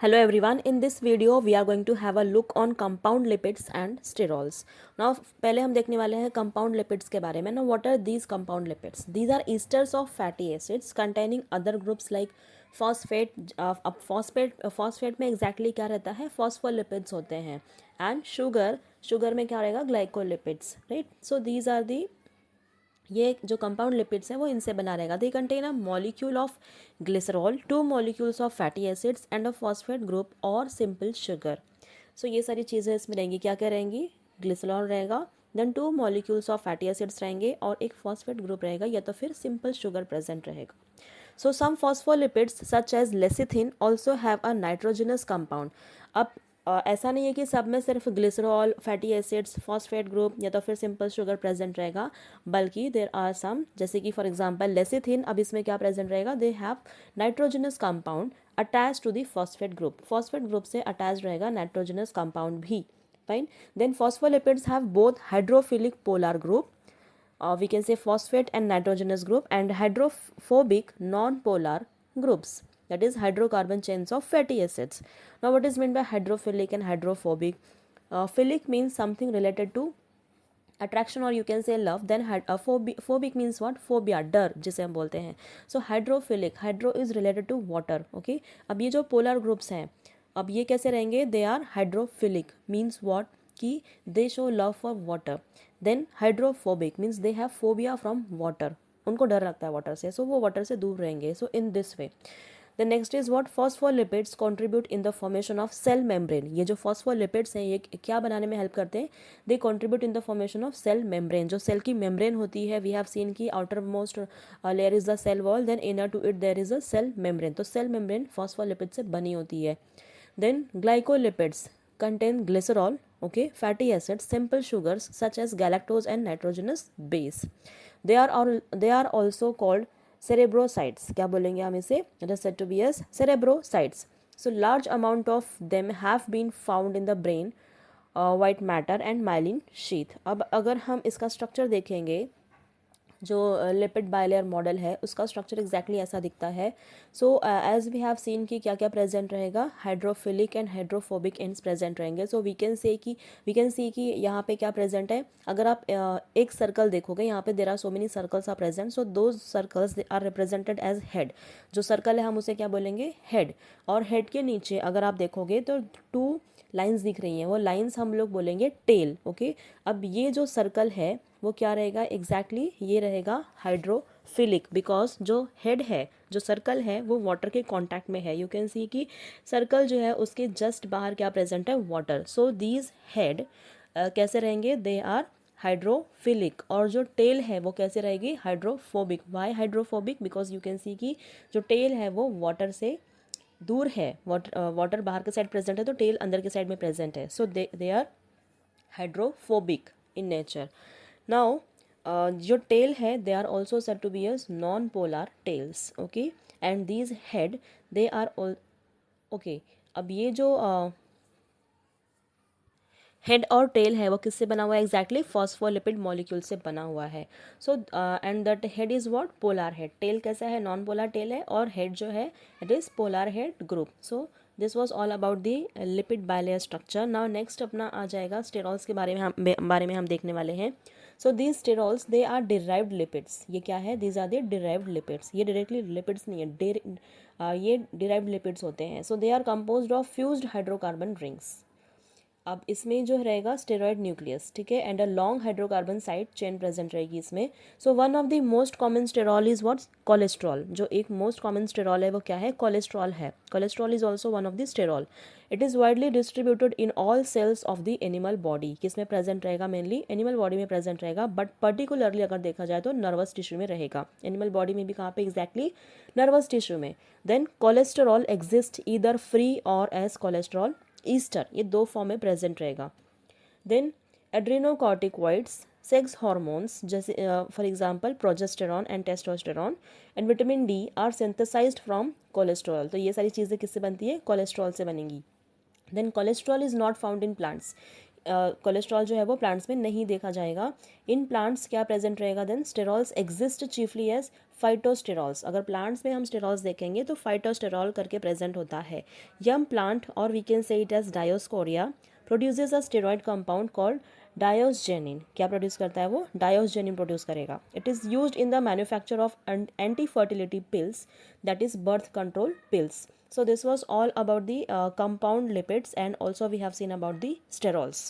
Hello everyone, in this video we are going to have a look on compound lipids and sterols. Now पहले हम देखने वाले हैं compound lipids के बारे में. Now what are these compound lipids? These are esters of fatty acids containing other groups like phosphate. अब phosphate में exactly क्या रहता है? Phospholipids होते हैं. And sugar में क्या रहेगा? Glycolipids, right? So these are the ये जो कंपाउंड लिपिड्स हैं वो इनसे बना रहेगा. They contain a molecule of glycerol, 2 molecules of fatty acids and a phosphate group और सिंपल शुगर. सो ये सारी चीज़ें इसमें रहेंगी. क्या क्या रहेंगी? ग्लिसरॉल रहेगा, then 2 molecules of fatty acids रहेंगे और एक फॉस्फेट ग्रुप रहेगा या तो फिर सिंपल शुगर प्रेजेंट रहेगा. So some phospholipids such as lecithin also have a nitrogenous compound. अब ऐसा नहीं है कि सब में सिर्फ glycerol, fatty acids, phosphate group या तो फिर सिंपल शुगर प्रेजेंट रहेगा, बल्कि देर आर सम, जैसे कि फॉर एग्जांपल लेसिथिन. अब इसमें क्या प्रेजेंट रहेगा? They have nitrogenous compound attach to the phosphate group. Phosphate group से अटैच रहेगा नाइट्रोजनस कंपाउंड भी. Fine. Then phospholipids have both hydrophilic polar group, we can say phosphate and nitrogenous group, and hydrophobic non-polar groups, that is hydrocarbon chains of fatty acids. Now what is meant by hydrophilic and hydrophobic? Philic means something related to attraction or you can say love. Then phobic means what? Phobia, डर जिसे हम बोलते हैं. So hydrophilic, hydro is related to water. Okay. अब ये जो polar groups हैं, अब ये कैसे रहेंगे? They are hydrophilic means what? कि they show love for water. Then hydrophobic means they have phobia from water. उनको डर लगता है वाटर से, सो वो वाटर से दूर रहेंगे. So in this way. The next is what? Phospholipids contribute in the formation of cell membrane. ये जो फॉस्फोलिपिड्स हैं ये क्या बनाने में हेल्प करते हैं? They contribute in the formation of cell membrane. जो सेल की मेम्ब्रेन होती है, वी हैव सीन की outer most layer is the cell wall, then inner to it there is a cell membrane. तो सेल मेम्ब्रेन फॉस्फोलिपिड से बनी होती है. Then glycolipids contain glycerol, okay, fatty acids, simple sugars such as galactose and nitrogenous base. They are also called cerebrosides. क्या बोलेंगे हम इसे? It is said to be as cerebrosides. So large amount of them have been found in the brain, white matter and myelin sheath. अब अगर हम इसका structure देखेंगे, जो लिपिड बायलेयर मॉडल है उसका स्ट्रक्चर एग्जैक्टली ऐसा दिखता है. So as we have seen कि क्या क्या प्रेजेंट रहेगा? Hydrophilic and hydrophobic ends present रहेंगे. सो वी कैन सी कि यहाँ पे क्या प्रेजेंट है. अगर आप एक सर्कल देखोगे, यहाँ पे there are so many circles are present. So दो circles are represented as head. जो सर्कल है हम उसे क्या बोलेंगे? हेड. और हेड के नीचे अगर आप देखोगे तो 2 लाइंस दिख रही हैं, वो लाइंस हम लोग बोलेंगे टेल. ओके. अब ये जो सर्कल है वो क्या रहेगा एग्जैक्टली? ये रहेगा हाइड्रोफिलिक, बिकॉज जो हेड है, जो सर्कल है, वो वाटर के कांटेक्ट में है. यू कैन सी कि सर्कल जो है उसके जस्ट बाहर क्या प्रेजेंट है? वाटर. सो दीज हेड कैसे रहेंगे? They are hydrophilic. और जो टेल है वो कैसे रहेगी? Hydrophobic. Why hydrophobic? Because you can see कि जो टेल है वो वाटर से दूर है. वाटर बाहर के साइड प्रेजेंट है तो टेल अंदर के साइड में प्रेजेंट है. So they are hydrophobic in nature. Now जो टेल है they are also said to be as non polar tails. Okay. And these head they are okay. अब ये जो हेड और टेल है वो किससे बना हुआ है एग्जैक्टली? फॉस्फोलिपिड मॉलिक्यूल से बना हुआ है. So and that head is what? Polar head. Tail कैसा है? नॉन पोलर टेल है और हेड जो है it is polar head group. So this was all about the lipid bilayer structure. Now next अपना आ जाएगा स्टेरॉल्स के बारे में हम देखने वाले हैं. So these sterols they are derived lipids. ये क्या है? These are the derived lipids. ये डायरेक्टली लिपिड्स नहीं है, ये डिराइव्ड लिपिड्स होते हैं. So they are composed of fused hydrocarbon rings. अब इसमें जो रहेगा स्टेरॉयड न्यूक्लियस, ठीक है, and a long hydrocarbon side chain present रहेगी इसमें. So one of the most common sterol is what? Cholesterol. जो एक मोस्ट कॉमन स्टेरॉल है वो क्या है? कोलेस्ट्रॉल है. Cholesterol is also one of the sterol. It is widely distributed in all cells of the animal body. किसमें present रहेगा? Mainly animal body में प्रेजेंट रहेगा, बट पर्टिकुलरली अगर देखा जाए तो नर्वस टिश्यू में रहेगा. एनिमल बॉडी में भी कहाँ पे एग्जैक्टली? नर्वस टिश्यू में. Then cholesterol exist either free और एज कोलेस्ट्रॉल ईस्टर. ये 2 फॉर्म में प्रेजेंट रहेगा. देन एड्रेनोकॉर्टिकॉइड्स, सेक्स हॉर्मोन्स जैसे for example progesterone and testosterone and vitamin D are synthesized from cholesterol. तो ये सारी चीज़ें किससे बनती है? कोलेस्ट्रॉल से बनेंगी. Then cholesterol is not found in plants. Cholesterol जो है वो प्लांट्स में नहीं देखा जाएगा. इन प्लांट्स क्या प्रेजेंट रहेगा? Then sterols exist chiefly as phytosterols, अगर प्लांट्स में हम स्टेरॉल्स देखेंगे तो फाइटोस्टेरॉल करके प्रेजेंट होता है। यम प्लांट और we can say it as Dioscorea produces a steroid compound called diosgenin. क्या प्रोड्यूस करता है वो? डायोस्जेनिन प्रोड्यूस करेगा। It is used in the manufacture of anti fertility pills, that is birth control pills. So this was all about the compound lipids, and also we have seen about the sterols.